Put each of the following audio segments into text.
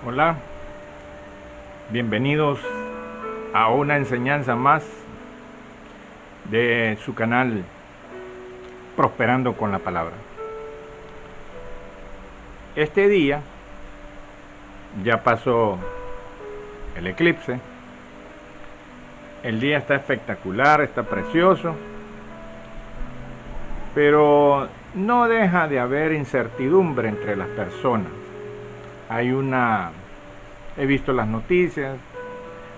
Hola, bienvenidos a una enseñanza más de su canal Prosperando con la Palabra. Este día ya pasó el eclipse, el día está espectacular, está precioso, pero no deja de haber incertidumbre entre las personas. He visto las noticias,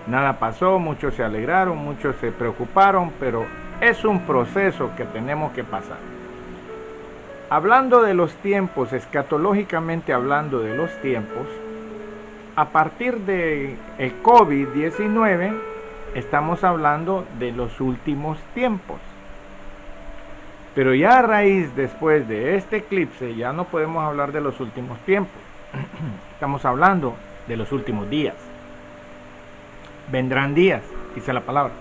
nada pasó, muchos se alegraron, muchos se preocuparon, pero es un proceso que tenemos que pasar. Hablando de los tiempos, escatológicamente hablando de los tiempos, a partir del COVID-19 estamos hablando de los últimos tiempos. Pero ya a raíz después de este eclipse ya no podemos hablar de los últimos tiempos. Estamos hablando de los últimos días. Vendrán días, dice la palabra.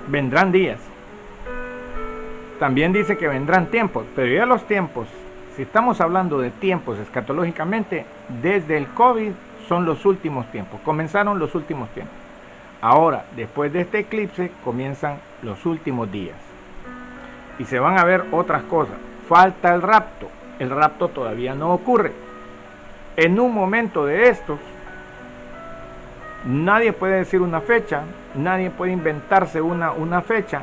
Vendrán días. También dice que vendrán tiempos, pero ya los tiempos, si estamos hablando de tiempos escatológicamente, desde el COVID son los últimos tiempos. Comenzaron los últimos tiempos. Ahora, después de este eclipse, comienzan los últimos días. Y se van a ver otras cosas. Falta el rapto. El rapto todavía no ocurre. En un momento de estos, nadie puede decir una fecha, nadie puede inventarse una fecha,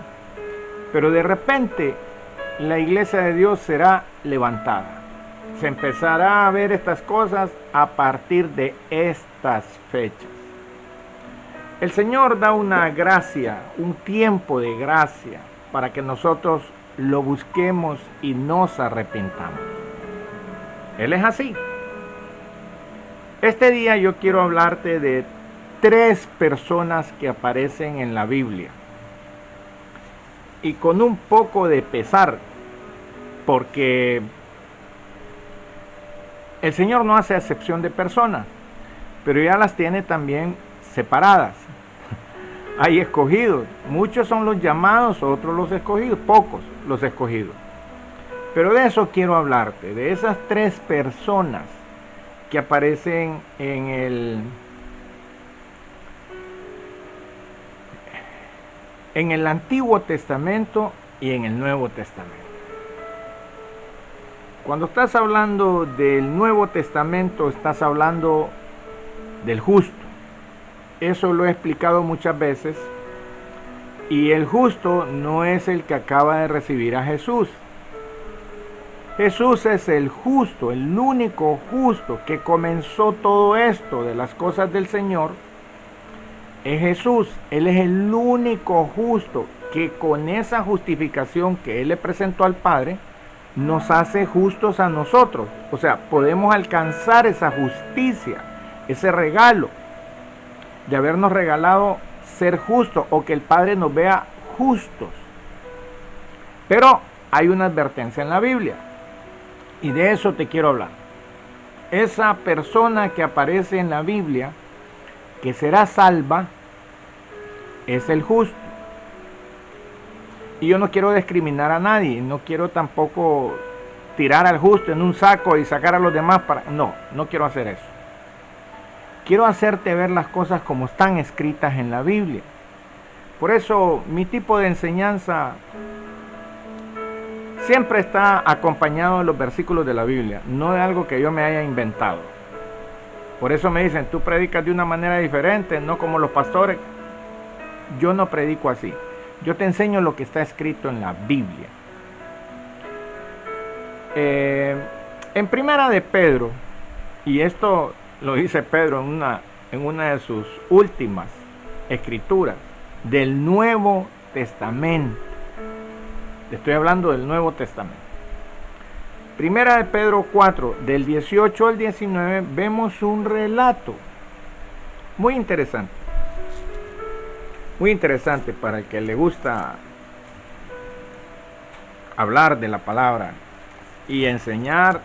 pero de repente la iglesia de Dios será levantada. Se empezará a ver estas cosas a partir de estas fechas. El Señor da una gracia, un tiempo de gracia, para que nosotros lo busquemos y nos arrepentamos. Él es así. Este día yo quiero hablarte de 3 personas que aparecen en la Biblia. Y con un poco de pesar, porque el Señor no hace excepción de personas, pero ya las tiene también separadas. Hay escogidos, muchos son los llamados, otros los escogidos, pocos los escogidos. Pero de eso quiero hablarte, de esas 3 personas que aparecen en el Antiguo Testamento y en el Nuevo Testamento. Cuando estás hablando del Nuevo Testamento, estás hablando del justo. Eso lo he explicado muchas veces. Y el justo no es el que acaba de recibir a Jesús. Jesús es el justo, el único justo que comenzó todo esto de las cosas del Señor. Es Jesús, Él es el único justo que con esa justificación que Él le presentó al Padre, nos hace justos a nosotros. O sea, podemos alcanzar esa justicia, ese regalo de habernos regalado ser justos o que el Padre nos vea justos. Pero hay una advertencia en la Biblia y de eso te quiero hablar. Esa persona que aparece en la Biblia que será salva es el justo. Y yo no quiero discriminar a nadie, no quiero tampoco tirar al justo en un saco y sacar a los demás para... No quiero hacer eso. Quiero hacerte ver las cosas como están escritas en la Biblia. Por eso mi tipo de enseñanza siempre está acompañado de los versículos de la Biblia, no de algo que yo me haya inventado. Por eso me dicen, tú predicas de una manera diferente, no como los pastores. Yo no predico así. Yo te enseño lo que está escrito en la Biblia. En Primera de Pedro, y esto lo dice Pedro en una de sus últimas escrituras del Nuevo Testamento. Te estoy hablando del Nuevo Testamento. Primera de Pedro 4, del 18 al 19, vemos un relato muy interesante. Muy interesante para el que le gusta hablar de la palabra y enseñar.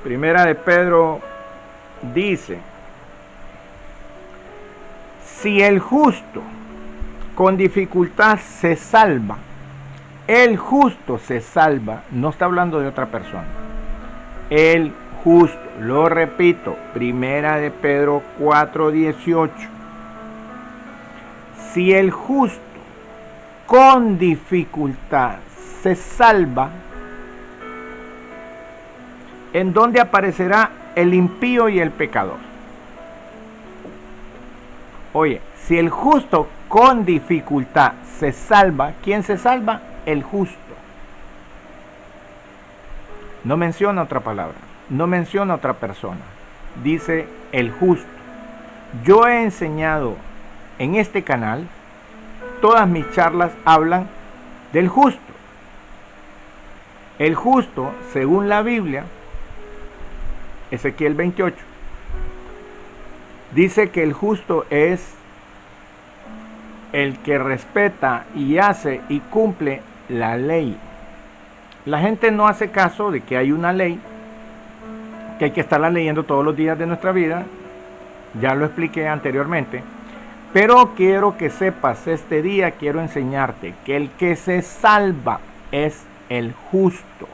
Primera de Pedro dice: si el justo con dificultad se salva, el justo se salva, no está hablando de otra persona. el justo. Lo repito, primera de Pedro 4:18. Si el justo con dificultad se salva, ¿en dónde aparecerá el impío y el pecador? Oye, si el justo con dificultad se salva, ¿quién se salva? El justo. No menciona otra palabra, no menciona otra persona. Dice el justo. Yo he enseñado en este canal, todas mis charlas hablan del justo. El justo, según la Biblia, Ezequiel 28, dice que el justo es el que respeta y hace y cumple la ley. La gente no hace caso de que hay una ley, que hay que estarla leyendo todos los días de nuestra vida. Ya lo expliqué anteriormente. Pero quiero que sepas, este día quiero enseñarte que el que se salva es el justo.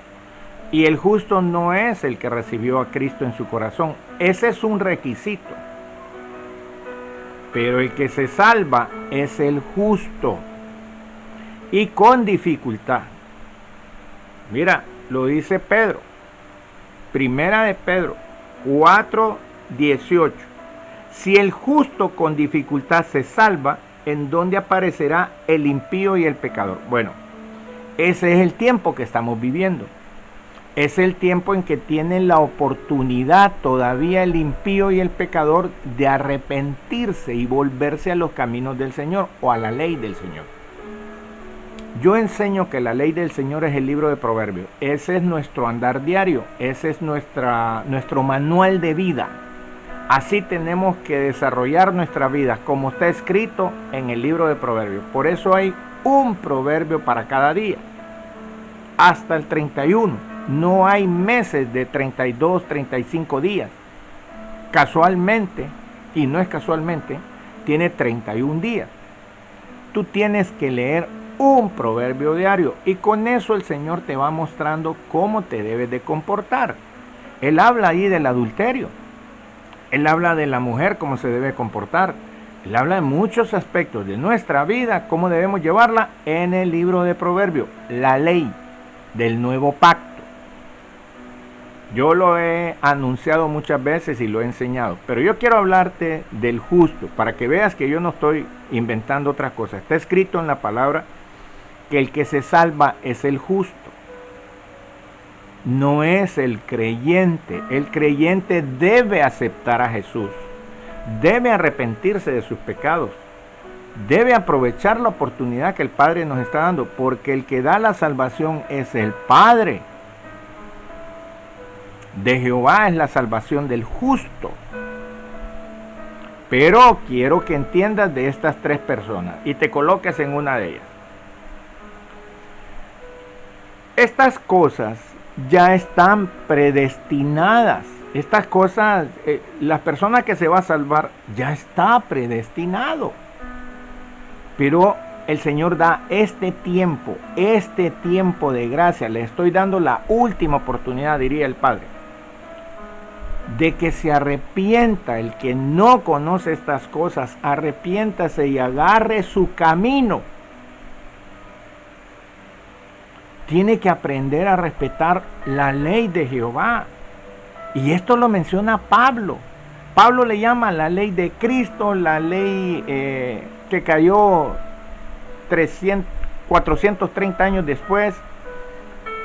Y el justo no es el que recibió a Cristo en su corazón. Ese es un requisito. Pero el que se salva es el justo. Y con dificultad. Mira, lo dice Pedro. Primera de Pedro 4:18. Si el justo con dificultad se salva, ¿en dónde aparecerá el impío y el pecador? Bueno, ese es el tiempo que estamos viviendo. Es el tiempo en que tiene la oportunidad todavía el impío y el pecador de arrepentirse y volverse a los caminos del Señor o a la ley del Señor. Yo enseño que la ley del Señor es el libro de Proverbios. Ese es nuestro andar diario, ese es nuestro manual de vida. Así tenemos que desarrollar nuestra vida, como está escrito en el libro de Proverbios. Por eso hay un proverbio para cada día, hasta el 31. No hay meses de 32, 35 días. Casualmente, y no es casualmente, tiene 31 días. Tú tienes que leer un proverbio diario y con eso el Señor te va mostrando cómo te debes de comportar. Él habla ahí del adulterio. Él habla de la mujer, cómo se debe comportar. Él habla de muchos aspectos de nuestra vida, cómo debemos llevarla en el libro de Proverbios, la ley del nuevo pacto. Yo lo he anunciado muchas veces y lo he enseñado, pero yo quiero hablarte del justo, para que veas que yo no estoy inventando otra cosa. Está escrito en la palabra que el que se salva es el justo. No es el creyente. El creyente debe aceptar a Jesús, debe arrepentirse de sus pecados, debe aprovechar la oportunidad que el Padre nos está dando, porque el que da la salvación es el Padre. De Jehová es la salvación del justo. Pero quiero que entiendas de estas tres personas y te coloques en una de ellas. Estas cosas ya están predestinadas. Estas cosas, la persona que se va a salvar ya está predestinado. Pero el Señor da este tiempo de gracia. Le estoy dando la última oportunidad, diría el Padre, de que se arrepienta. El que no conoce estas cosas, arrepiéntase y agarre su camino. Tiene que aprender a respetar la ley de Jehová. Y esto lo menciona Pablo. Pablo le llama la ley de Cristo, la ley que cayó 430 años después.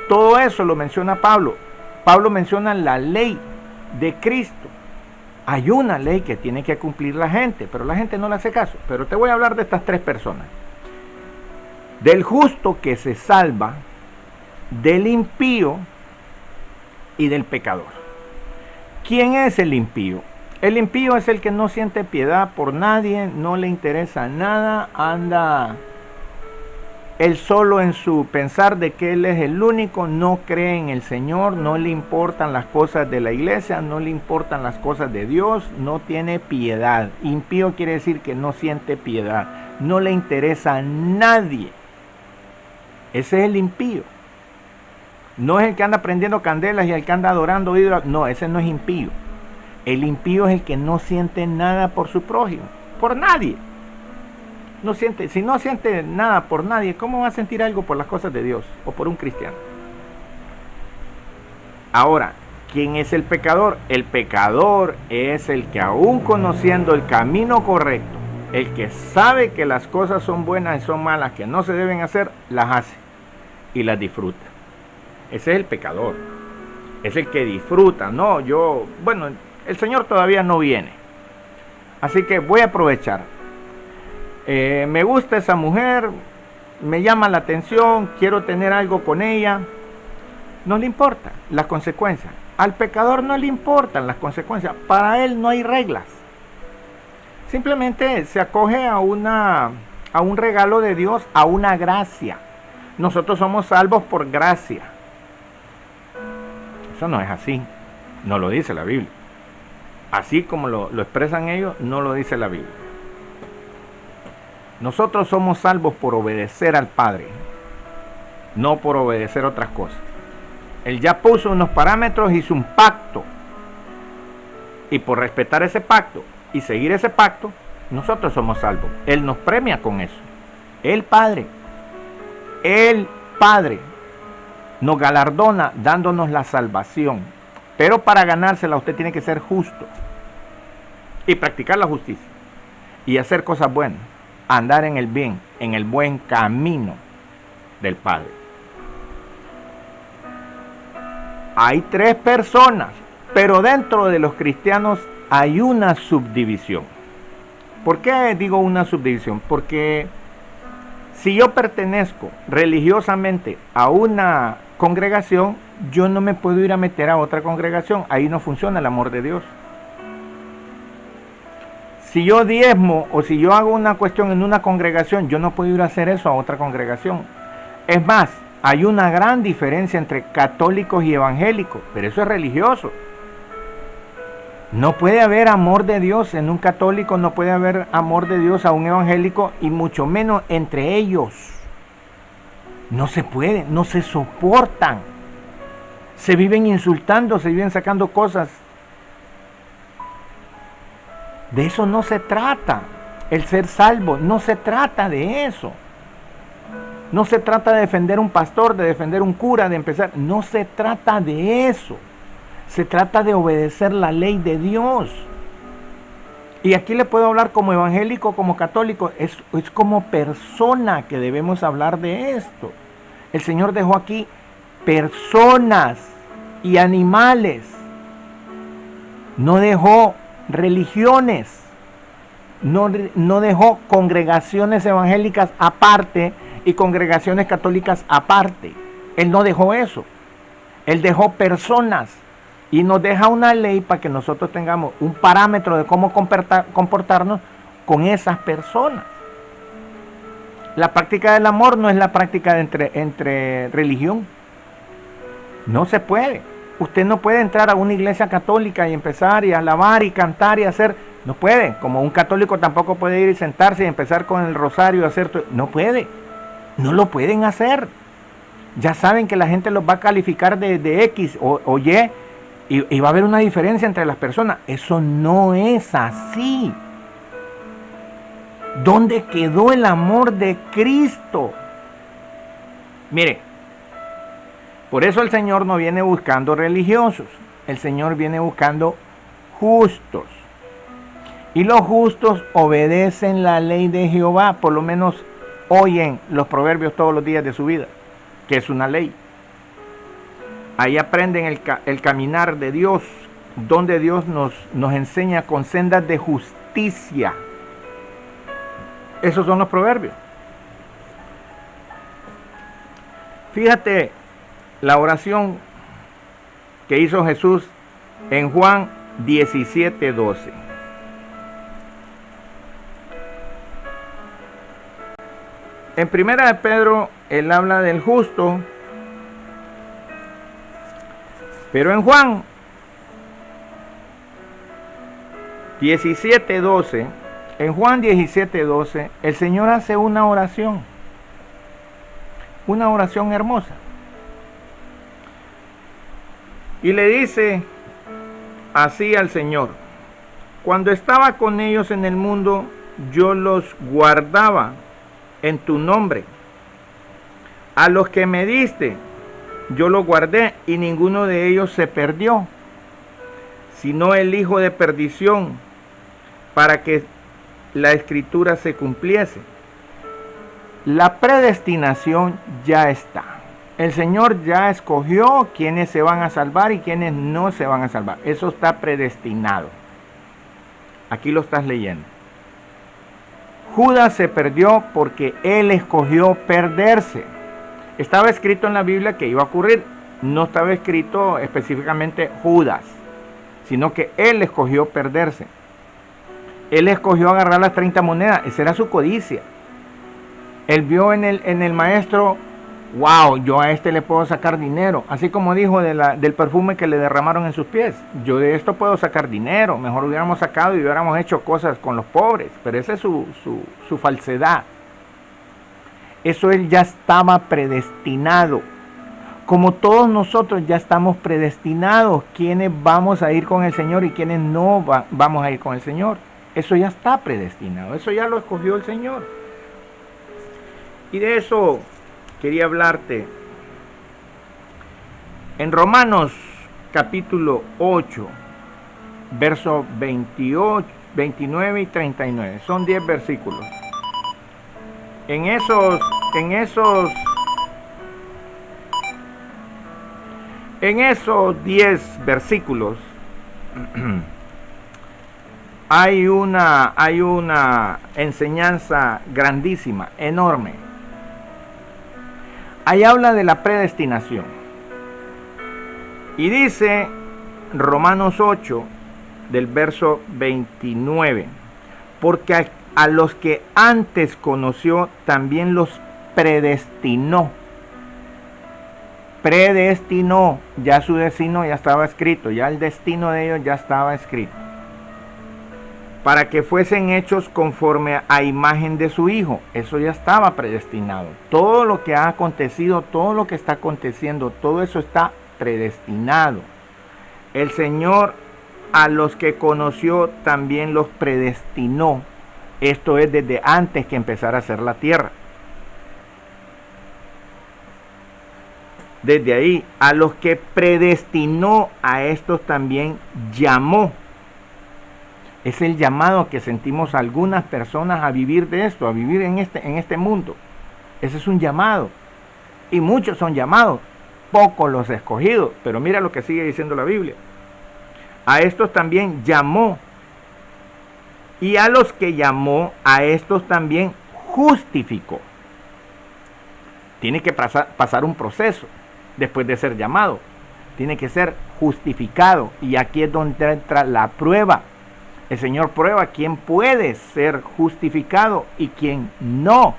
Todo eso lo menciona Pablo. Pablo menciona la ley de Cristo. Hay una ley que tiene que cumplir la gente, pero la gente no le hace caso. Pero te voy a hablar de estas tres personas. Del justo que se salva, del impío y del pecador. ¿Quién es el impío? El impío es el que no siente piedad por nadie, no le interesa nada, anda él solo en su pensar de que él es el único, no cree en el Señor, no le importan las cosas de la iglesia, no le importan las cosas de Dios, no tiene piedad. Impío quiere decir que no siente piedad, no le interesa a nadie. Ese es el impío. No es el que anda prendiendo candelas y el que anda adorando ídolos. No, ese no es impío. El impío es el que no siente nada por su prójimo, por nadie. No siente, si no siente nada por nadie, ¿cómo va a sentir algo por las cosas de Dios o por un cristiano? Ahora, ¿quién es el pecador? El pecador es el que, aún conociendo el camino correcto, el que sabe que las cosas son buenas y son malas, que no se deben hacer, las hace y las disfruta. Ese es el pecador. Es el que disfruta. No, bueno, el Señor todavía no viene. Así que voy a aprovechar. Me gusta esa mujer, me llama la atención, quiero tener algo con ella. No le importa las consecuencias. Al pecador no le importan las consecuencias. Para él no hay reglas. Simplemente se acoge a un regalo de Dios, a una gracia. Nosotros somos salvos por gracia. Eso no es así. No lo dice la Biblia. Así como lo expresan ellos, no lo dice la Biblia. Nosotros somos salvos por obedecer al Padre, no por obedecer otras cosas. Él ya puso unos parámetros, hizo un pacto. Y por respetar ese pacto y seguir ese pacto, nosotros somos salvos. Él nos premia con eso. El Padre nos galardona dándonos la salvación. Pero para ganársela usted tiene que ser justo y practicar la justicia y hacer cosas buenas, andar en el bien, en el buen camino del Padre. Hay 3 personas, pero dentro de los cristianos hay una subdivisión. ¿Por qué digo una subdivisión? Porque si yo pertenezco religiosamente a una congregación, yo no me puedo ir a meter a otra congregación. Ahí no funciona el amor de Dios. Si yo diezmo o si yo hago una cuestión en una congregación, yo no puedo ir a hacer eso a otra congregación. Es más, hay una gran diferencia entre católicos y evangélicos, pero eso es religioso. No puede haber amor de Dios en un católico, no puede haber amor de Dios a un evangélico, y mucho menos entre ellos. No se puede, no se soportan. Se viven insultando, se viven sacando cosas. De eso no se trata. El ser salvo no se trata de eso. No se trata de defender un pastor, de defender un cura, de empezar. No se trata de eso. Se trata de obedecer la ley de Dios. Y aquí le puedo hablar como evangélico, como católico. Es como persona que debemos hablar de esto. El Señor dejó aquí personas y animales. No dejó religiones. No dejó congregaciones evangélicas aparte y congregaciones católicas aparte. Él no dejó eso. Él dejó personas y nos deja una ley para que nosotros tengamos un parámetro de cómo comportarnos con esas personas. La práctica del amor no es la práctica entre religión. No se puede. Usted no puede entrar a una iglesia católica y empezar y alabar y cantar y hacer. No puede. Como un católico tampoco puede ir y sentarse y empezar con el rosario y hacer. No puede. No lo pueden hacer. Ya saben que la gente los va a calificar de X o Y y va a haber una diferencia entre las personas. Eso no es así. ¿Dónde quedó el amor de Cristo? Mire, por eso el Señor no viene buscando religiosos. El Señor viene buscando justos. Y los justos obedecen la ley de Jehová, por lo menos oyen los proverbios todos los días de su vida, que es una ley. Ahí aprenden el caminar de Dios, donde Dios nos enseña con sendas de justicia. Esos son los proverbios. Fíjate la oración que hizo Jesús en Juan 17:12. En Primera de Pedro, él habla del justo, pero en Juan 17:12, el Señor hace una oración hermosa. Y le dice así al Señor: cuando estaba con ellos en el mundo, yo los guardaba en tu nombre. A los que me diste, yo los guardé, y ninguno de ellos se perdió, sino el hijo de perdición, para que la escritura se cumpliese. La predestinación ya está. El Señor ya escogió quiénes se van a salvar y quiénes no se van a salvar. Eso está predestinado. Aquí lo estás leyendo. Judas se perdió porque él escogió perderse. Estaba escrito en la Biblia que iba a ocurrir. No estaba escrito específicamente Judas, sino que él escogió perderse. Él escogió agarrar las 30 monedas. Esa era su codicia. Él vio en el maestro: wow, yo a este le puedo sacar dinero. Así como dijo del perfume que le derramaron en sus pies. Yo de esto puedo sacar dinero. Mejor hubiéramos sacado y hubiéramos hecho cosas con los pobres. Pero esa es su falsedad. Eso él ya estaba predestinado. Como todos nosotros ya estamos predestinados. Quiénes vamos a ir con el Señor y quiénes no vamos a ir con el Señor. Eso ya está predestinado. Eso ya lo escogió el Señor. Y de eso quería hablarte en Romanos capítulo 8, versos 28, 29 y 39. Son 10 versículos. En esos 10 versículos hay una enseñanza grandísima, enorme. Ahí habla de la predestinación. Y dice Romanos 8, del verso 29. Porque a los que antes conoció, también los predestinó. Predestinó. Ya su destino ya estaba escrito. Ya el destino de ellos ya estaba escrito. Para que fuesen hechos conforme a imagen de su Hijo. Eso ya estaba predestinado. Todo lo que ha acontecido, todo lo que está aconteciendo, todo eso está predestinado. El Señor a los que conoció también los predestinó. Esto es desde antes que empezara a hacer la tierra. Desde ahí, a los que predestinó, a estos también llamó. Es el llamado que sentimos algunas personas a vivir de esto, a vivir en este mundo. Ese es un llamado. Y muchos son llamados, pocos los escogidos. Pero mira lo que sigue diciendo la Biblia. A estos también llamó. Y a los que llamó, a estos también justificó. Tiene que pasar un proceso después de ser llamado. Tiene que ser justificado. Y aquí es donde entra la prueba. El Señor prueba quién puede ser justificado y quién no.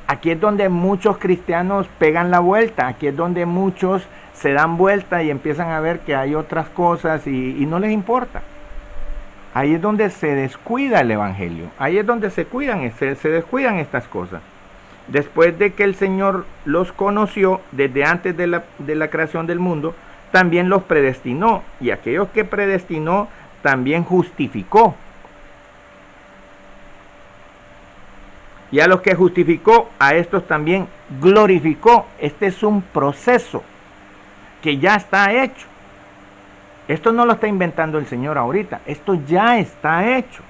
Aquí es donde muchos cristianos pegan la vuelta. Aquí es donde muchos se dan vuelta y empiezan a ver que hay otras cosas y no les importa. Ahí es donde se descuida el Evangelio. Ahí es donde se descuidan estas cosas. Después de que el Señor los conoció desde antes de la creación del mundo, también los predestinó. Y aquellos que predestinó, también justificó. Y a los que justificó, a estos también glorificó. Este es un proceso que ya está hecho. Esto no lo está inventando el Señor ahorita. Esto ya está hecho.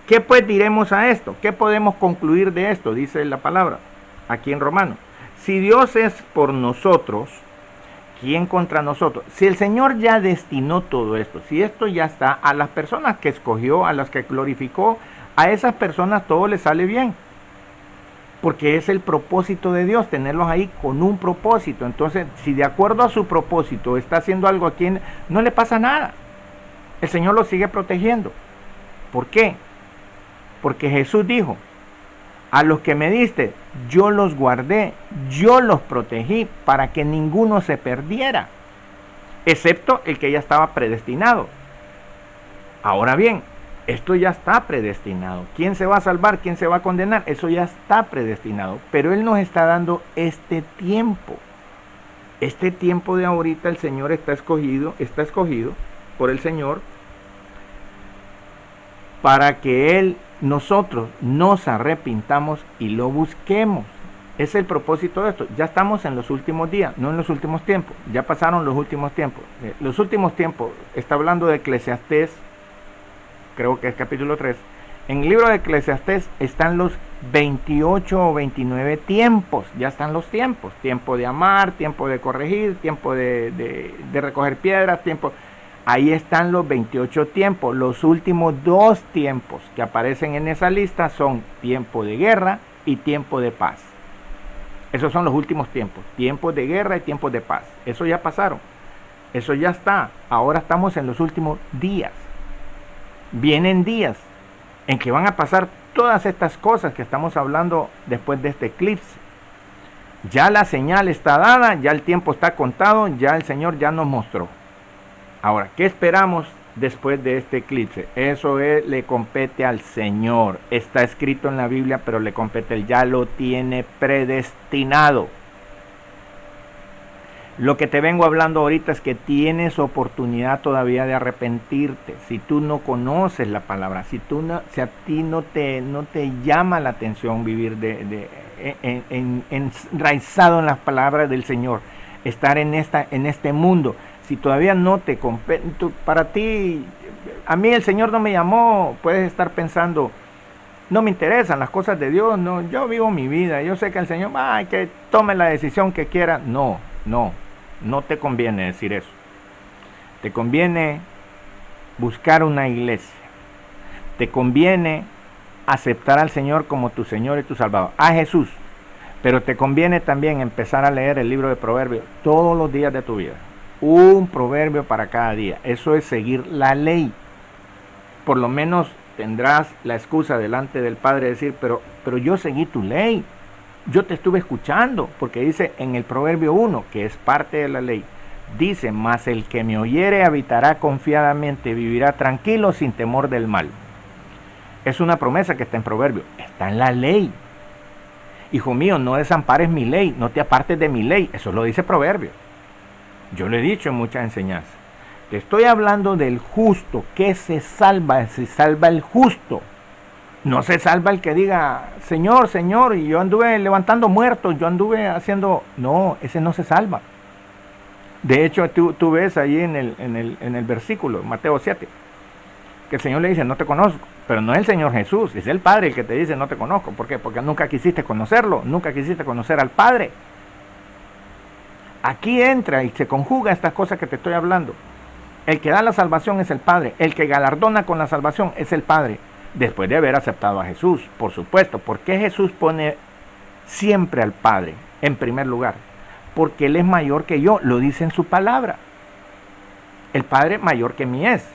¿Qué pues diremos a esto? ¿Qué podemos concluir de esto? Dice la palabra aquí en Romanos. Si Dios es por nosotros, ¿quién contra nosotros? Si el Señor ya destinó todo esto, si esto ya está, a las personas que escogió, a las que glorificó, a esas personas todo les sale bien. Porque es el propósito de Dios, tenerlos ahí con un propósito. Entonces, si de acuerdo a su propósito está haciendo algo aquí, no le pasa nada. El Señor los sigue protegiendo. ¿Por qué? Porque Jesús dijo: a los que me diste, yo los guardé, yo los protegí para que ninguno se perdiera, excepto el que ya estaba predestinado. Ahora bien, esto ya está predestinado. ¿Quién se va a salvar? ¿Quién se va a condenar? Eso ya está predestinado. Pero Él nos está dando este tiempo. Este tiempo de ahorita el Señor está escogido por el Señor para que nosotros nos arrepintamos y lo busquemos. Es el propósito de esto. Ya estamos en los últimos días, no en los últimos tiempos. Ya pasaron los últimos tiempos. Los últimos tiempos, está hablando de Eclesiastés, creo que es capítulo 3. En el libro de Eclesiastés están los 28 o 29 tiempos. Ya están los tiempos. Tiempo de amar, tiempo de corregir, tiempo de recoger piedras, tiempo... Ahí están los 28 tiempos. Los últimos 2 tiempos que aparecen en esa lista son tiempo de guerra y tiempo de paz. Esos son los últimos tiempos. Tiempos de guerra y tiempos de paz. Eso ya pasaron. Eso ya está. Ahora estamos en los últimos días. Vienen días en que van a pasar todas estas cosas que estamos hablando después de este eclipse. Ya la señal está dada, ya el tiempo está contado, ya el Señor ya nos mostró. Ahora, ¿qué esperamos después de este eclipse? Eso le compete al Señor. Está escrito en la Biblia, pero le compete, Él ya lo tiene predestinado. Lo que te vengo hablando ahorita es que tienes oportunidad todavía de arrepentirte. Si tú no conoces la palabra, si a ti no te llama la atención vivir enraizado en las palabras del Señor, estar en este mundo, si todavía no te compete, para ti, a mí el Señor no me llamó, puedes estar pensando, no me interesan las cosas de Dios, no, yo vivo mi vida, yo sé que el Señor, que tome la decisión que quiera. No te conviene decir eso. Te conviene buscar una iglesia. Te conviene aceptar al Señor como tu Señor y tu Salvador, a Jesús. Pero te conviene también empezar a leer el libro de Proverbios todos los días de tu vida. Un proverbio para cada día. Eso es seguir la ley. Por lo menos tendrás la excusa delante del Padre de decir, pero yo seguí tu ley. Yo te estuve escuchando, porque dice en el Proverbio 1, que es parte de la ley, dice, mas el que me oyere habitará confiadamente, vivirá tranquilo sin temor del mal. Es una promesa que está en Proverbio, está en la ley. Hijo mío, no desampares mi ley, no te apartes de mi ley, eso lo dice Proverbio. Yo lo he dicho en muchas enseñanzas. Te estoy hablando del justo, que se salva el justo. No se salva el que diga, Señor, Señor, y yo anduve levantando muertos, yo anduve haciendo... No, ese no se salva. De hecho, tú ves ahí en el versículo, Mateo 7, que el Señor le dice, no te conozco. Pero no es el Señor Jesús, es el Padre el que te dice, no te conozco. ¿Por qué? Porque nunca quisiste conocerlo, nunca quisiste conocer al Padre. Aquí entra y se conjuga estas cosas que te estoy hablando. El que da la salvación es el Padre, el que galardona con la salvación es el Padre. Después de haber aceptado a Jesús, por supuesto. ¿Por qué Jesús pone siempre al Padre en primer lugar? Porque Él es mayor que yo, lo dice en su palabra. El Padre mayor que mí es.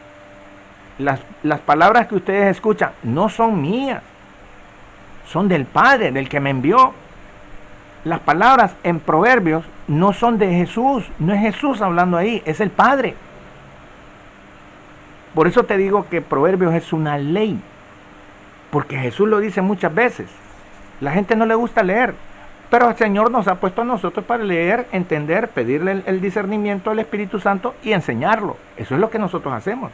Las palabras que ustedes escuchan no son mías, son del Padre, del que me envió. Las palabras en Proverbios no son de Jesús, no es Jesús hablando ahí, es el Padre. Por eso te digo que Proverbios es una ley. Porque Jesús lo dice muchas veces. La gente no le gusta leer, pero el Señor nos ha puesto a nosotros para leer, entender, pedirle el discernimiento al Espíritu Santo y enseñarlo. Eso es lo que nosotros hacemos.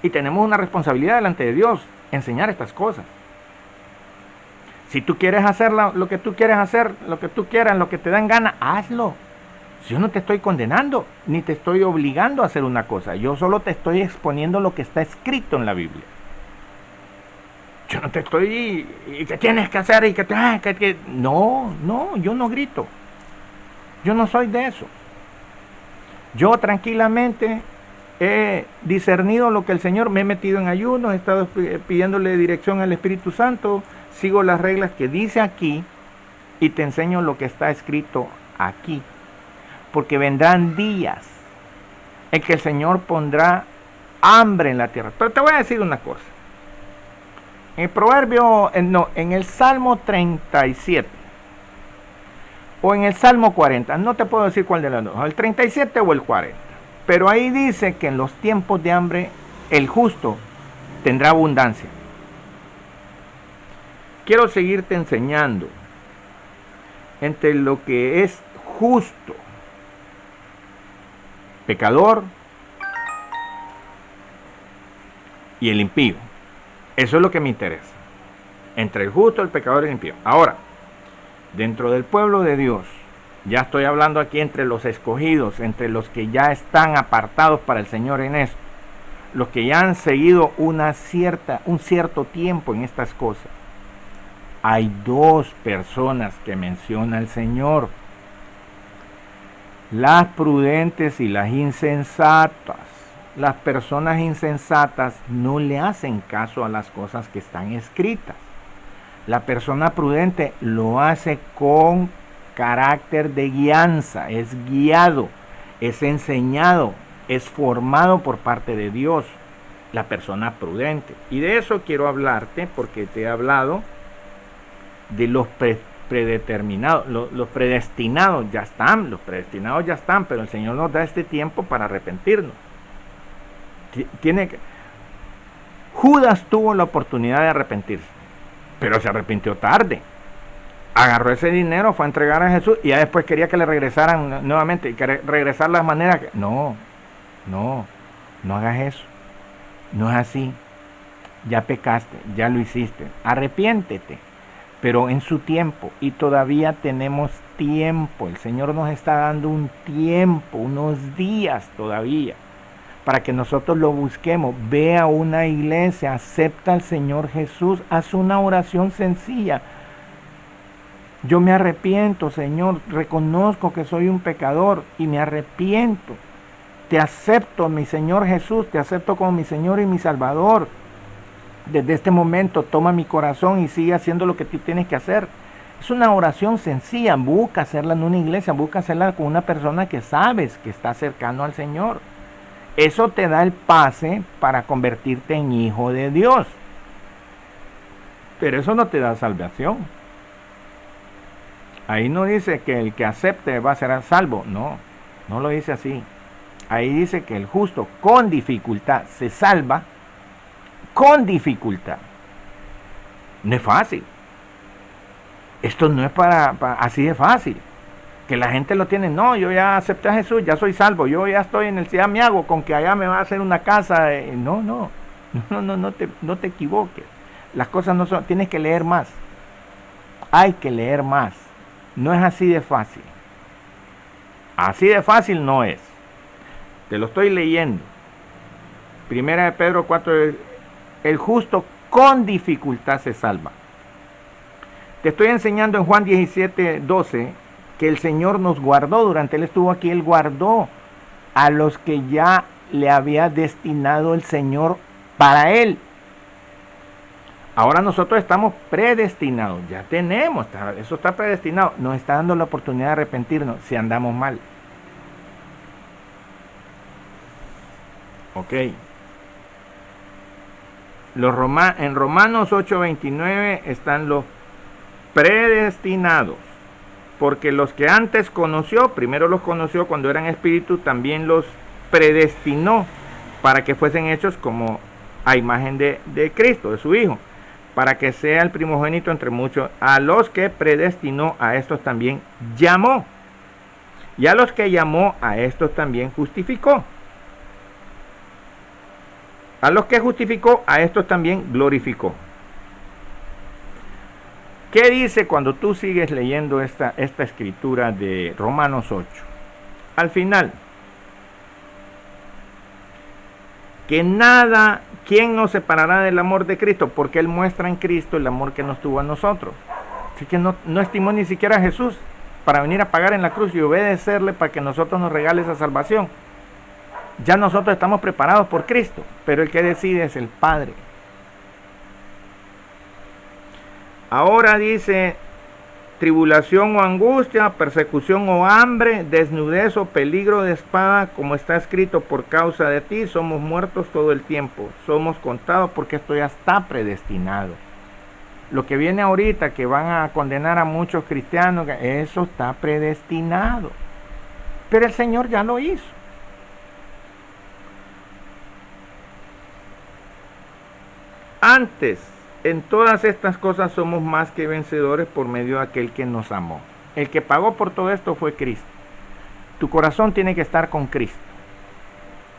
Y tenemos una responsabilidad delante de Dios, enseñar estas cosas. Si tú quieres hacer lo que tú quieres hacer, lo que tú quieras, lo que te dan gana, hazlo. Yo no te estoy condenando, ni te estoy obligando a hacer una cosa. Yo solo te estoy exponiendo lo que está escrito en la Biblia. Yo no te estoy, y que tienes que hacer, y que... No, yo no grito. Yo no soy de eso. Yo tranquilamente he discernido lo que el Señor, me he metido en ayuno, he estado pidiéndole dirección al Espíritu Santo, sigo las reglas que dice aquí y te enseño lo que está escrito aquí. Porque vendrán días en que el Señor pondrá hambre en la tierra. Pero te voy a decir una cosa. En el Proverbio, en el Salmo 37 o en el Salmo 40, no te puedo decir cuál de los dos, el 37 o el 40, pero ahí dice que en los tiempos de hambre el justo tendrá abundancia. Quiero seguirte enseñando entre lo que es justo pecador y el impío. Eso es lo que me interesa. Entre el justo, el pecador y el impío. Ahora, dentro del pueblo de Dios, ya estoy hablando aquí entre los escogidos, entre los que ya están apartados para el Señor en esto, los que ya han seguido un cierto tiempo en estas cosas. Hay dos personas que menciona el Señor: las prudentes y las insensatas. Las personas insensatas no le hacen caso a las cosas que están escritas. La persona prudente lo hace con carácter de guianza, es guiado, es enseñado, es formado por parte de Dios, la persona prudente. Y de eso quiero hablarte, porque te he hablado de los predeterminados, los predestinados ya están, pero el Señor nos da este tiempo para arrepentirnos. Judas tuvo la oportunidad de arrepentirse, pero se arrepintió tarde. Agarró ese dinero, fue a entregar a Jesús y ya después quería que le regresaran nuevamente, y que regresar las maneras. No hagas eso. No es así. Ya pecaste, ya lo hiciste. Arrepiéntete, pero en su tiempo, y todavía tenemos tiempo. El Señor nos está dando un tiempo, unos días todavía, para que nosotros lo busquemos. Ve a una iglesia, acepta al Señor Jesús, haz una oración sencilla. Yo me arrepiento, Señor, reconozco que soy un pecador y me arrepiento. Te acepto, mi Señor Jesús, te acepto como mi Señor y mi Salvador. Desde este momento toma mi corazón y sigue haciendo lo que tú tienes que hacer. Es una oración sencilla, busca hacerla en una iglesia, busca hacerla con una persona que sabes que está cercano al Señor. Eso te da el pase para convertirte en hijo de Dios. Pero eso no te da salvación. Ahí no dice que el que acepte va a ser salvo. No lo dice así. Ahí dice que el justo con dificultad se salva. Con dificultad. No es fácil. Esto no es para así de fácil. Que la gente lo tiene. No, yo ya acepté a Jesús, ya soy salvo. Yo ya estoy en el cielo, me hago con que allá me va a hacer una casa. No te equivoques. Las cosas no son. Tienes que leer más. Hay que leer más. No es así de fácil. Así de fácil no es. Te lo estoy leyendo. Primera de Pedro 4. El justo con dificultad se salva. Te estoy enseñando en Juan 17:12 que el Señor nos guardó. Durante Él estuvo aquí, Él guardó a los que ya le había destinado el Señor para Él. Ahora nosotros estamos predestinados, ya tenemos, eso está predestinado. Nos está dando la oportunidad de arrepentirnos si andamos mal. Ok. En Romanos 8:29 están los predestinados. Porque los que antes conoció, primero los conoció cuando eran espíritu, también los predestinó para que fuesen hechos como a imagen de Cristo, de su Hijo, para que sea el primogénito entre muchos. A los que predestinó, a estos también llamó. Y a los que llamó, a estos también justificó. A los que justificó, a estos también glorificó. ¿Qué dice cuando tú sigues leyendo esta escritura de Romanos 8? Al final, que nada, ¿quién nos separará del amor de Cristo? Porque Él muestra en Cristo el amor que nos tuvo a nosotros. Así que no estimó ni siquiera a Jesús para venir a pagar en la cruz y obedecerle para que nosotros nos regale esa salvación. Ya nosotros estamos preparados por Cristo, pero el que decide es el Padre. Ahora dice, tribulación o angustia, persecución o hambre, desnudez o peligro de espada, como está escrito, por causa de ti somos muertos todo el tiempo, somos contados porque esto ya está predestinado. Lo que viene ahorita, que van a condenar a muchos cristianos, eso está predestinado. Pero el Señor ya lo hizo. Antes, en todas estas cosas somos más que vencedores por medio de aquel que nos amó. El que pagó por todo esto fue Cristo. Tu corazón tiene que estar con Cristo.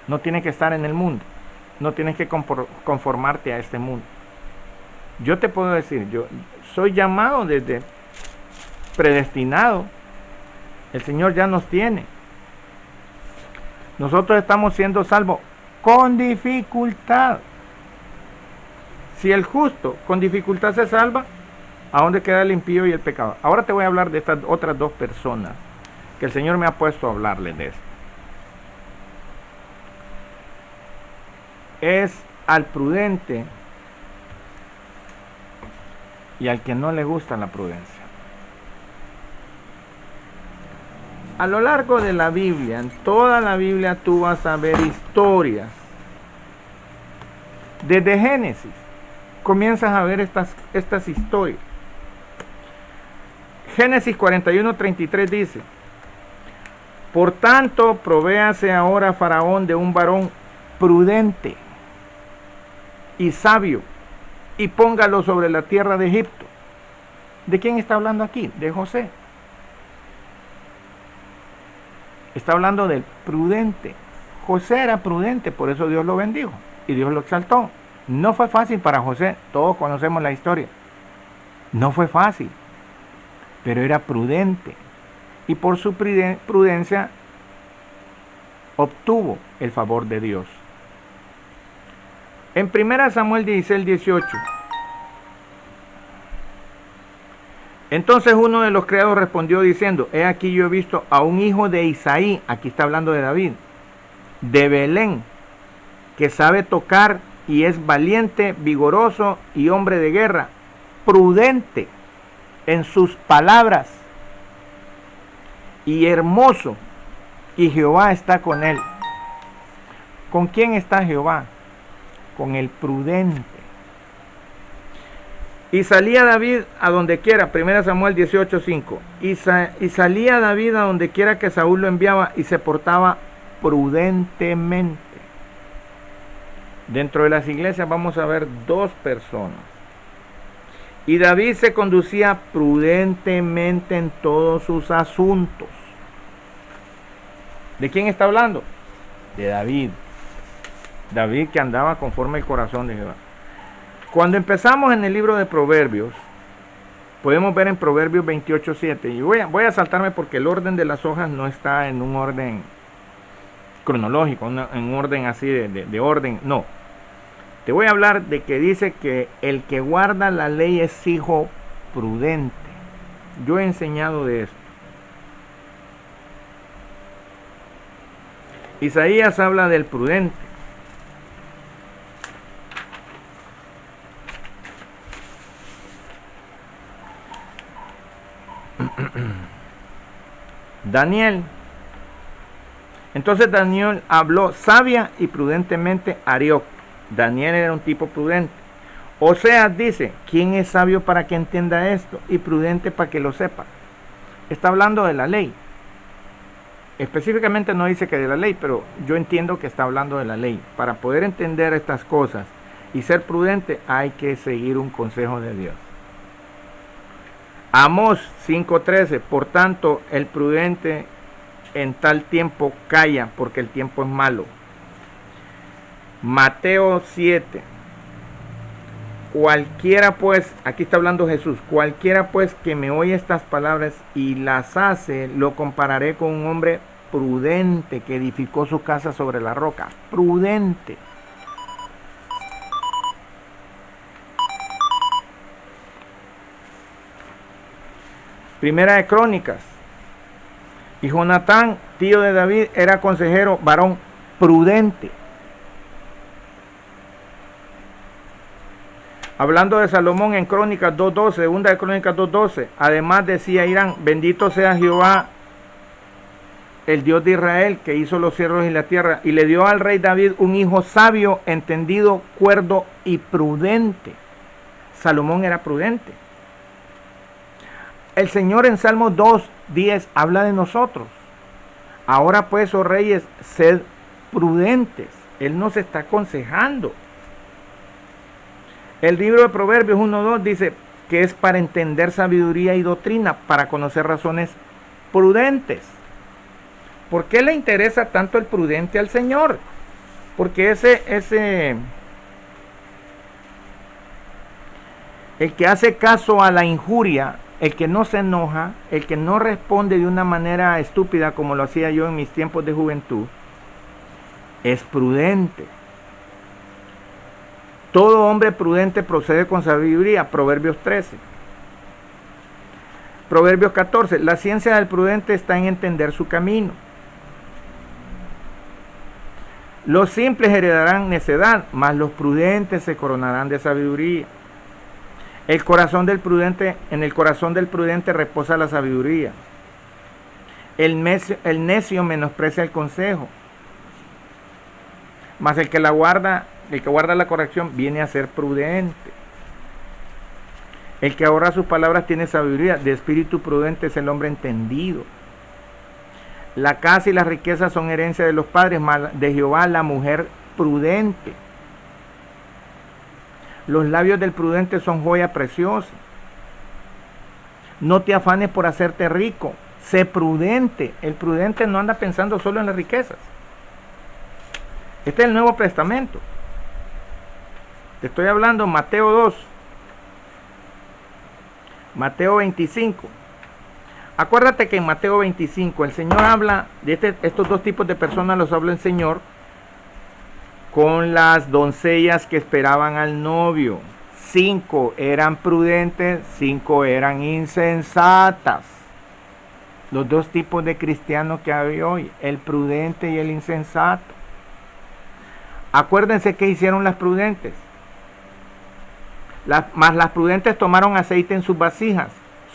No tienes que estar en el mundo. No tienes que conformarte a este mundo. Yo te puedo decir, yo soy llamado desde predestinado. El Señor ya nos tiene. Nosotros estamos siendo salvos con dificultad. Si el justo con dificultad se salva, ¿a dónde queda el impío y el pecador? Ahora te voy a hablar de estas otras dos personas que el Señor me ha puesto a hablarles de esto. Es al prudente y al que no le gusta la prudencia. A lo largo de la Biblia, en toda la Biblia tú vas a ver historias. Desde Génesis comienzas a ver estas historias. Génesis 41:33 dice: por tanto, provéase ahora Faraón de un varón prudente y sabio, y póngalo sobre la tierra de Egipto. ¿De quién está hablando aquí? De José. Está hablando del prudente. José era prudente, por eso Dios lo bendijo y Dios lo exaltó. No fue fácil para José, todos conocemos la historia. No fue fácil, pero era prudente. Y por su prudencia obtuvo el favor de Dios. En 1 Samuel 16:18. Entonces uno de los criados respondió diciendo: he aquí yo he visto a un hijo de Isaí, aquí está hablando de David, de Belén, que sabe tocar y es valiente, vigoroso y hombre de guerra, prudente en sus palabras y hermoso, y Jehová está con él. ¿Con quién está Jehová? Con el prudente. Y salía David a donde quiera, 1 Samuel 18:5. Y salía David a donde quiera que Saúl lo enviaba y se portaba prudentemente. Dentro de las iglesias vamos a ver dos personas. Y David se conducía prudentemente en todos sus asuntos. ¿De quién está hablando? De David. David, que andaba conforme al corazón de Jehová. Cuando empezamos en el libro de Proverbios, podemos ver en Proverbios 28:7, y voy a saltarme porque el orden de las hojas no está en un orden cronológico, en un orden así de orden, no. Te voy a hablar de que dice que el que guarda la ley es hijo prudente. Yo he enseñado de esto. Isaías habla del prudente. Daniel. Entonces Daniel habló sabia y prudentemente Arioc. Daniel era un tipo prudente. Oseas dice: ¿quién es sabio para que entienda esto? Y prudente para que lo sepa. Está hablando de la ley. Específicamente no dice que de la ley, pero yo entiendo que está hablando de la ley. Para poder entender estas cosas y ser prudente hay que seguir un consejo de Dios. Amós 5:13, por tanto el prudente en tal tiempo calla, porque el tiempo es malo. Mateo 7, cualquiera pues, aquí está hablando Jesús, cualquiera pues que me oye estas palabras y las hace, lo compararé con un hombre prudente que edificó su casa sobre la roca. Prudente. Primera de Crónicas. Y Jonatán, tío de David, era consejero, varón prudente. Hablando de Salomón en Crónicas 2:12, segunda de Crónicas 2:12, además decía Irán: bendito sea Jehová, el Dios de Israel, que hizo los cielos y la tierra, y le dio al rey David un hijo sabio, entendido, cuerdo y prudente. Salomón era prudente. El Señor en Salmo 2:10 habla de nosotros. Ahora pues, oh reyes, sed prudentes. Él nos está aconsejando. El libro de Proverbios 1:2 dice que es para entender sabiduría y doctrina, para conocer razones prudentes. ¿Por qué le interesa tanto el prudente al Señor? Porque el que hace caso a la injuria, el que no se enoja, el que no responde de una manera estúpida como lo hacía yo en mis tiempos de juventud, es prudente. Todo hombre prudente procede con sabiduría. Proverbios 13. Proverbios 14. La ciencia del prudente está en entender su camino. Los simples heredarán necedad, mas los prudentes se coronarán de sabiduría. En el corazón del prudente reposa la sabiduría. El necio menosprecia el consejo, mas el que guarda la corrección viene a ser prudente. El que ahorra sus palabras tiene sabiduría, de espíritu prudente es el hombre entendido. La casa y las riquezas son herencia de los padres, mas de Jehová la mujer prudente. Los labios del prudente son joya preciosa. No te afanes por hacerte rico, sé prudente. El prudente no anda pensando solo en las riquezas. Este es el Nuevo Testamento. Te estoy hablando Mateo 2, Mateo 25. Acuérdate que en Mateo 25 el Señor habla de estos dos tipos de personas, los habla el Señor con las doncellas que esperaban al novio. 5 eran prudentes, 5 eran insensatas. Los dos tipos de cristianos que hay hoy, el prudente y el insensato. Acuérdense que hicieron las prudentes. Mas las prudentes tomaron aceite en sus vasijas,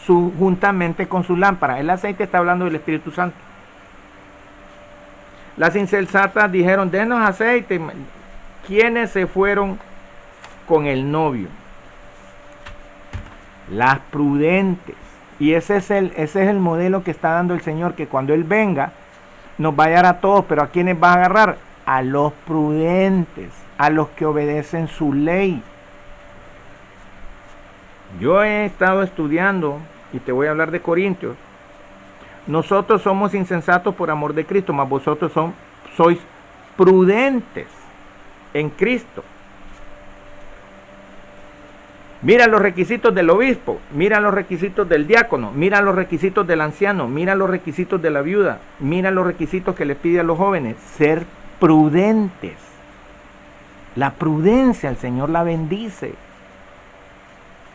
juntamente con su lámpara. El aceite está hablando del Espíritu Santo. Las insensatas dijeron, denos aceite. ¿Quiénes se fueron con el novio? Las prudentes. Y ese es el modelo que está dando el Señor, que cuando Él venga, nos va a hallar a todos, pero ¿a quiénes va a agarrar? A los prudentes, a los que obedecen su ley. Yo he estado estudiando, y te voy a hablar de Corintios. Nosotros somos insensatos por amor de Cristo, mas vosotros sois prudentes en Cristo. Mira los requisitos del obispo, mira los requisitos del diácono, mira los requisitos del anciano, mira los requisitos de la viuda, mira los requisitos que les pide a los jóvenes. Ser prudentes. La prudencia el Señor la bendice.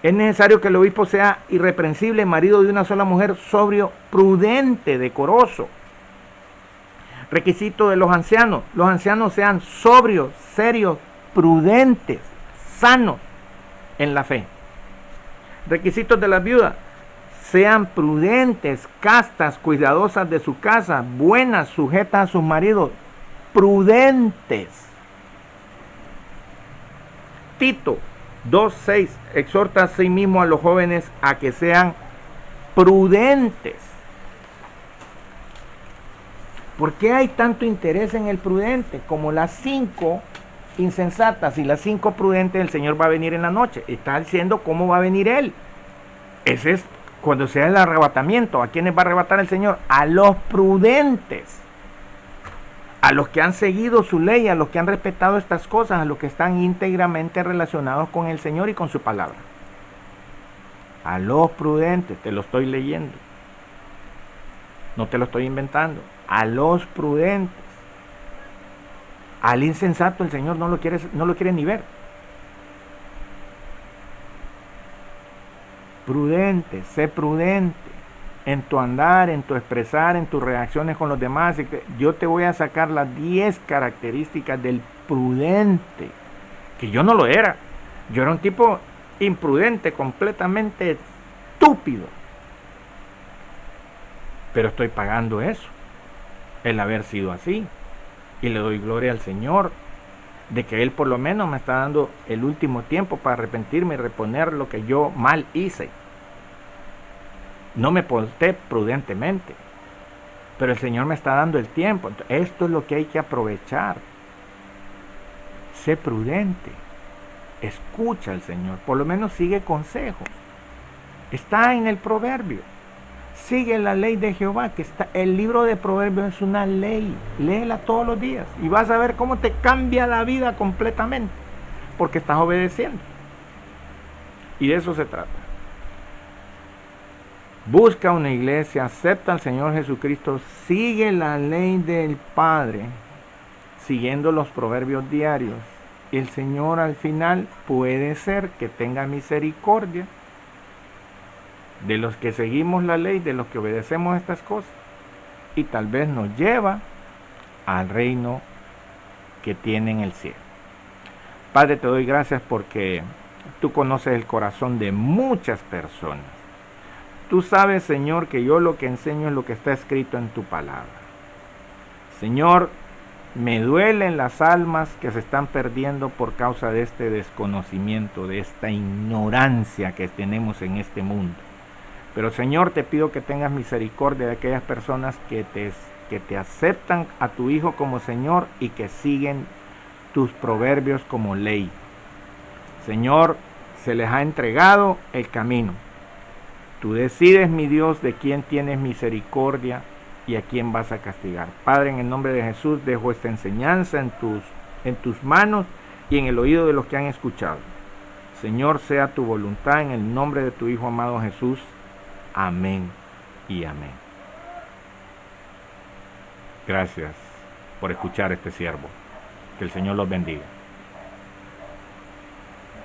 Es necesario que el obispo sea irreprensible, marido de una sola mujer, sobrio, prudente, decoroso. Requisito de los ancianos sean sobrios, serios, prudentes, sanos en la fe. Requisitos de las viudas, sean prudentes, castas, cuidadosas de su casa, buenas, sujetas a sus maridos, prudentes. Tito 2:6 exhorta a sí mismo a los jóvenes a que sean prudentes. ¿Por qué hay tanto interés en el prudente? Como las 5 insensatas y las 5 prudentes, el Señor va a venir en la noche. Está diciendo cómo va a venir Él. Ese es cuando sea el arrebatamiento. ¿A quiénes va a arrebatar el Señor? A los prudentes. A los que han seguido su ley, a los que han respetado estas cosas, a los que están íntegramente relacionados con el Señor y con su palabra. A los prudentes, te lo estoy leyendo. No te lo estoy inventando. A los prudentes. Al insensato el Señor no lo quiere ni ver. Prudente, sé prudente en tu andar, en tu expresar, en tus reacciones con los demás. Yo te voy a sacar las 10 características del prudente, que yo no lo era. Yo era un tipo imprudente, completamente estúpido. Pero estoy pagando eso, el haber sido así. Y le doy gloria al Señor de que Él por lo menos me está dando el último tiempo para arrepentirme y reponer lo que yo mal hice. No me porté prudentemente, pero el Señor me está dando el tiempo. Entonces, esto es lo que hay que aprovechar. Sé prudente, escucha al Señor, por lo menos sigue consejos. Está en el proverbio. Sigue la ley de Jehová, que está, el libro de Proverbios es una ley. Léela todos los días y vas a ver cómo te cambia la vida completamente, porque estás obedeciendo. Y de eso se trata. Busca una iglesia, acepta al Señor Jesucristo, sigue la ley del Padre, siguiendo los proverbios diarios. Y el Señor al final puede ser que tenga misericordia de los que seguimos la ley, de los que obedecemos estas cosas, y tal vez nos lleva al reino que tiene en el cielo. Padre, te doy gracias porque tú conoces el corazón de muchas personas. Tú sabes, Señor, que yo lo que enseño es lo que está escrito en tu palabra. Señor, me duelen las almas que se están perdiendo por causa de este desconocimiento, de esta ignorancia que tenemos en este mundo. Pero Señor, te pido que tengas misericordia de aquellas personas que te aceptan a tu Hijo como Señor y que siguen tus proverbios como ley. Señor, se les ha entregado el camino. Tú decides, mi Dios, de quién tienes misericordia y a quién vas a castigar. Padre, en el nombre de Jesús, dejo esta enseñanza en tus manos y en el oído de los que han escuchado. Señor, sea tu voluntad en el nombre de tu Hijo amado Jesús. Amén y amén. Gracias por escuchar este siervo. Que el Señor los bendiga.